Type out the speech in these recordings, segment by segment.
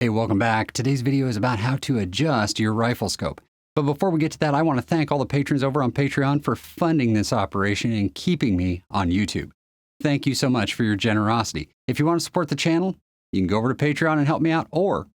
Hey, welcome back. Today's video is about how to adjust your rifle scope. But before we get to that, I want to thank all the patrons over on Patreon for funding this operation and keeping me on YouTube. Thank you so much for your generosity. If you want to support the channel, you can go over to Patreon and help me out, or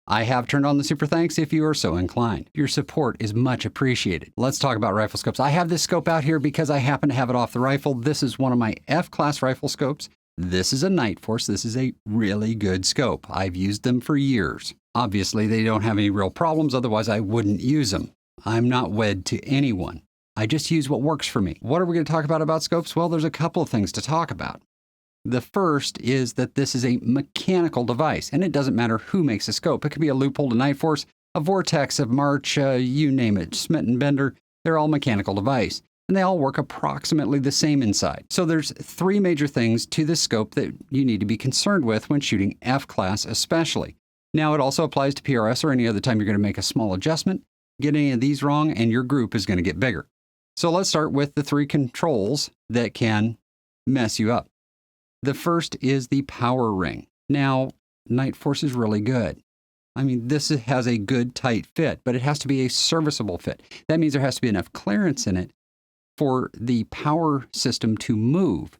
I have turned on the super thanks if you are so inclined. Your support is much appreciated. Let's talk about rifle scopes. I have this scope out here because I happen to have it off the rifle. This is one of my F-class rifle scopes. This is a Nightforce. This is a really good scope. I've used them for years. Obviously, they don't have any real problems, otherwise I wouldn't use them. I'm not wed to anyone. I just use what works for me. What are we going to talk about scopes? Well, there's a couple of things to talk about. The first is that this is a mechanical device, and it doesn't matter who makes a scope. It could be a Leupold, a Nightforce, a Vortex, a March, you name it, Smith & Bender. They're all mechanical device, and they all work approximately the same inside. So there's three major things to this scope that you need to be concerned with when shooting F-class especially. Now, it also applies to PRS or any other time you're going to make a small adjustment. Get any of these wrong, and your group is going to get bigger. So let's start with the three controls that can mess you up. The first is the power ring. Now, Nightforce is really good. I mean, this has a good tight fit, but it has to be a serviceable fit. That means there has to be enough clearance in it for the power system to move.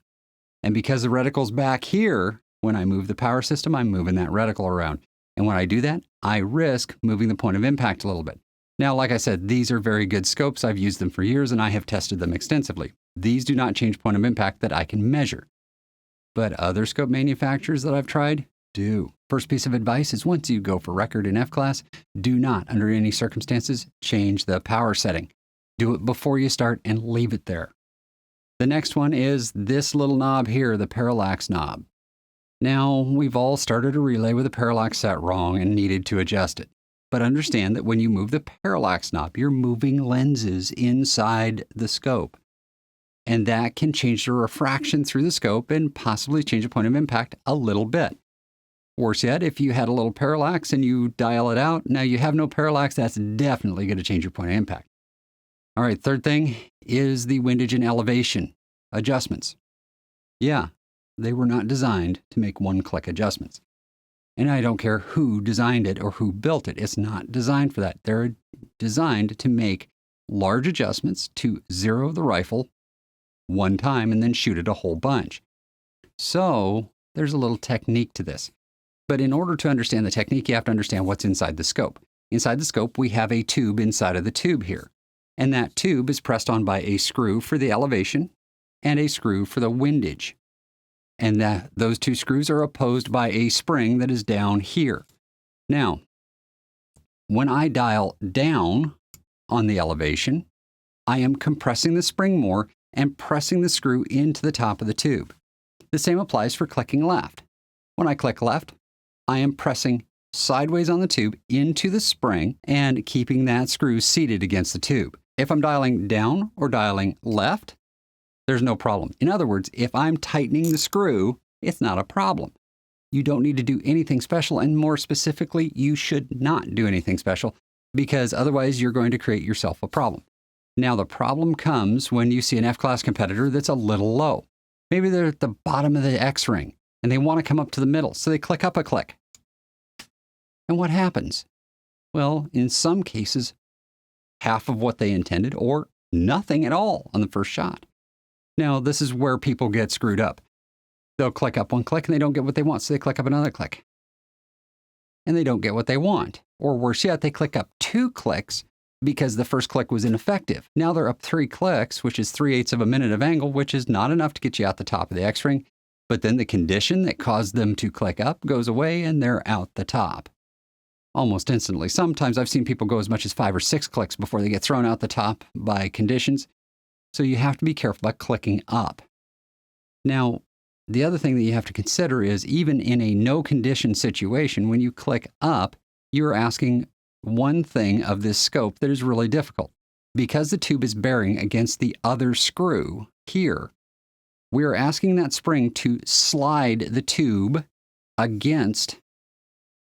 And because the reticle's back here, when I move the power system, I'm moving that reticle around. And when I do that, I risk moving the point of impact a little bit. Now, like I said, these are very good scopes. I've used them for years and I have tested them extensively. These do not change point of impact that I can measure. But other scope manufacturers that I've tried do. First piece of advice is once you go for record in F-class, do not, under any circumstances, change the power setting. Do it before you start and leave it there. The next one is this little knob here, the parallax knob. Now, we've all started a relay with a parallax set wrong and needed to adjust it. But understand that when you move the parallax knob, you're moving lenses inside the scope. And that can change the refraction through the scope and possibly change the point of impact a little bit. Worse yet, if you had a little parallax and you dial it out, now you have no parallax, that's definitely going to change your point of impact. All right, third thing is the windage and elevation adjustments. Yeah, they were not designed to make one-click adjustments. And I don't care who designed it or who built it. It's not designed for that. They're designed to make large adjustments to zero the rifle one time and then shoot it a whole bunch. So there's a little technique to this. But in order to understand the technique, you have to understand what's inside the scope. Inside the scope, we have a tube inside of the tube here. And that tube is pressed on by a screw for the elevation and a screw for the windage. And those two screws are opposed by a spring that is down here. Now, when I dial down on the elevation, I am compressing the spring more and pressing the screw into the top of the tube. The same applies for clicking left. When I click left, I am pressing sideways on the tube into the spring and keeping that screw seated against the tube. If I'm dialing down or dialing left, there's no problem. In other words, if I'm tightening the screw, it's not a problem. You don't need to do anything special, and more specifically, you should not do anything special because otherwise you're going to create yourself a problem. Now, the problem comes when you see an F-class competitor that's a little low. Maybe they're at the bottom of the X-ring and they want to come up to the middle, so they click up a click. And what happens? Well, in some cases, half of what they intended or nothing at all on the first shot. Now, this is where people get screwed up. They'll click up one click and they don't get what they want, so they click up another click. And they don't get what they want. Or worse yet, they click up two clicks because the first click was ineffective. Now they're up 3 clicks, which is 3/8 of a minute of angle, which is not enough to get you out the top of the X-ring. But then the condition that caused them to click up goes away and they're out the top. Almost instantly. Sometimes I've seen people go as much as 5 or 6 clicks before they get thrown out the top by conditions. So you have to be careful about clicking up. Now, the other thing that you have to consider is even in a no condition situation, when you click up, you're asking one thing of this scope that is really difficult. Because the tube is bearing against the other screw here, we are asking that spring to slide the tube against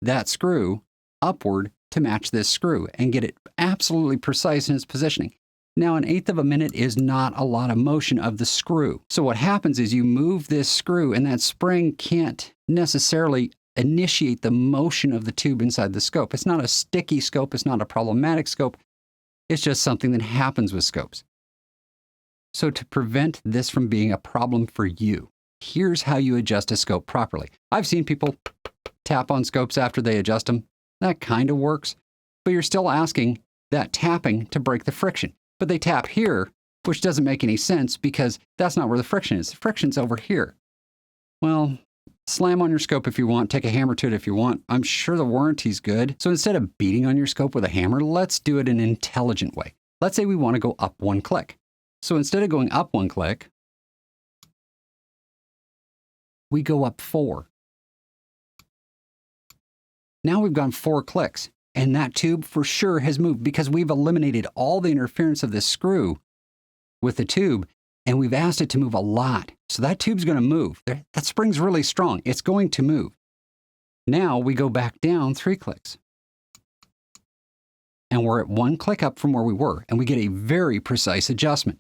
that screw upward to match this screw and get it absolutely precise in its positioning. Now, 1/8 of a minute is not a lot of motion of the screw. So what happens is you move this screw and that spring can't necessarily initiate the motion of the tube inside the scope. It's not a sticky scope. It's not a problematic scope. It's just something that happens with scopes. So to prevent this from being a problem for you, here's how you adjust a scope properly. I've seen people tap on scopes after they adjust them. That kind of works, but you're still asking that tapping to break the friction. But they tap here, which doesn't make any sense because that's not where the friction is. The friction's over here. Well, slam on your scope if you want. Take a hammer to it if you want. I'm sure the warranty's good. So instead of beating on your scope with a hammer, let's do it an intelligent way. Let's say we want to go up one click. So instead of going up one click, we go up 4. Now we've gone 4 clicks, and that tube for sure has moved because we've eliminated all the interference of this screw with the tube, and we've asked it to move a lot. So that tube's going to move. That spring's really strong. It's going to move. Now we go back down 3 clicks. And we're at 1 click up from where we were, and we get a very precise adjustment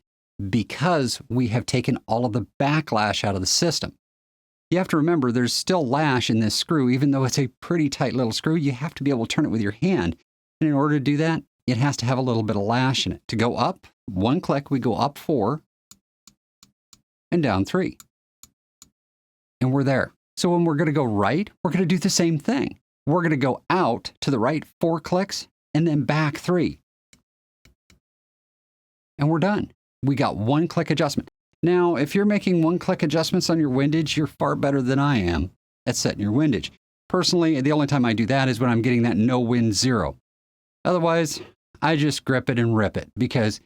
because we have taken all of the backlash out of the system. You have to remember there's still lash in this screw, even though it's a pretty tight little screw. You have to be able to turn it with your hand. And in order to do that, it has to have a little bit of lash in it. To go up 1 click, we go up 4 and down 3. And we're there. So when we're going to go right, we're going to do the same thing. We're going to go out to the right 4 clicks and then back 3. And we're done. We got 1 click adjustment. Now, if you're making 1 click adjustments on your windage, you're far better than I am at setting your windage. Personally, the only time I do that is when I'm getting that no wind 0. Otherwise, I just grip it and rip it because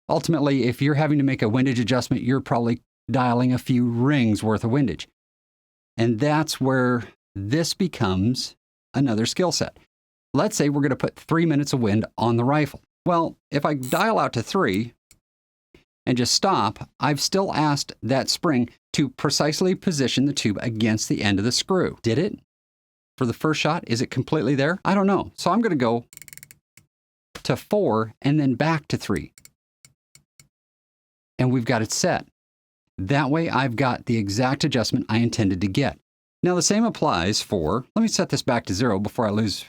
ultimately, if you're having to make a windage adjustment, you're probably dialing a few rings worth of windage. And that's where this becomes another skill set. Let's say we're going to put 3 minutes of wind on the rifle. Well, if I dial out to 3 and just stop, I've still asked that spring to precisely position the tube against the end of the screw. Did it? For the first shot, is it completely there? I don't know. So I'm going to go to 4 and then back to 3. And we've got it set. That way I've got the exact adjustment I intended to get. Now the same applies for, let me set this back to 0 before I lose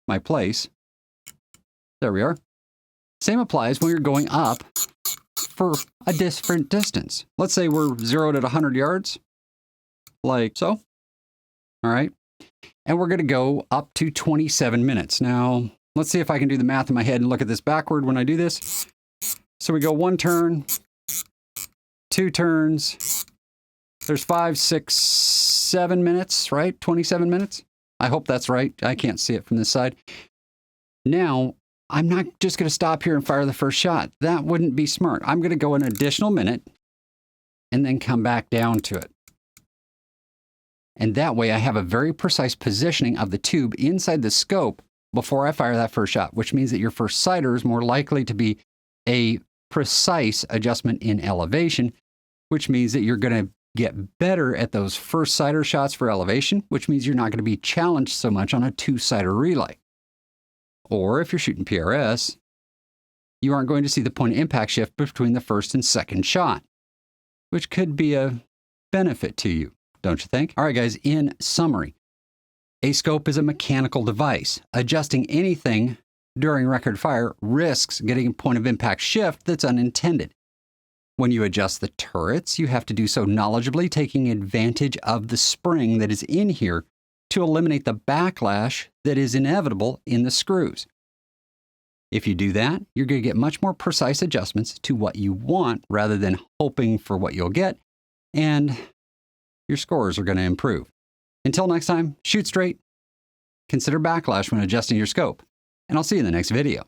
my place. There we are. Same applies when you're going up for a different distance. Let's say we're zeroed at 100 yards, like so. All right. And we're going to go up to 27 minutes. Now, let's see if I can do the math in my head and look at this backward when I do this. So we go 1 turn, 2 turns. There's 5, 6, 7 minutes, right? 27 minutes. I hope that's right. I can't see it from this side. Now, I'm not just going to stop here and fire the first shot. That wouldn't be smart. I'm going to go an additional minute and then come back down to it. And that way I have a very precise positioning of the tube inside the scope before I fire that first shot, which means that your first sighter is more likely to be a precise adjustment in elevation, which means that you're going to get better at those first sighter shots for elevation, which means you're not going to be challenged so much on a 2-sighter relay. Or if you're shooting PRS, you aren't going to see the point of impact shift between the first and second shot, which could be a benefit to you, don't you think? All right, guys, in summary, a scope is a mechanical device. Adjusting anything during record fire risks getting a point of impact shift that's unintended. When you adjust the turrets, you have to do so knowledgeably, taking advantage of the spring that is in here to eliminate the backlash that is inevitable in the screws. If you do that, you're going to get much more precise adjustments to what you want rather than hoping for what you'll get, and your scores are going to improve. Until next time, shoot straight, consider backlash when adjusting your scope, and I'll see you in the next video.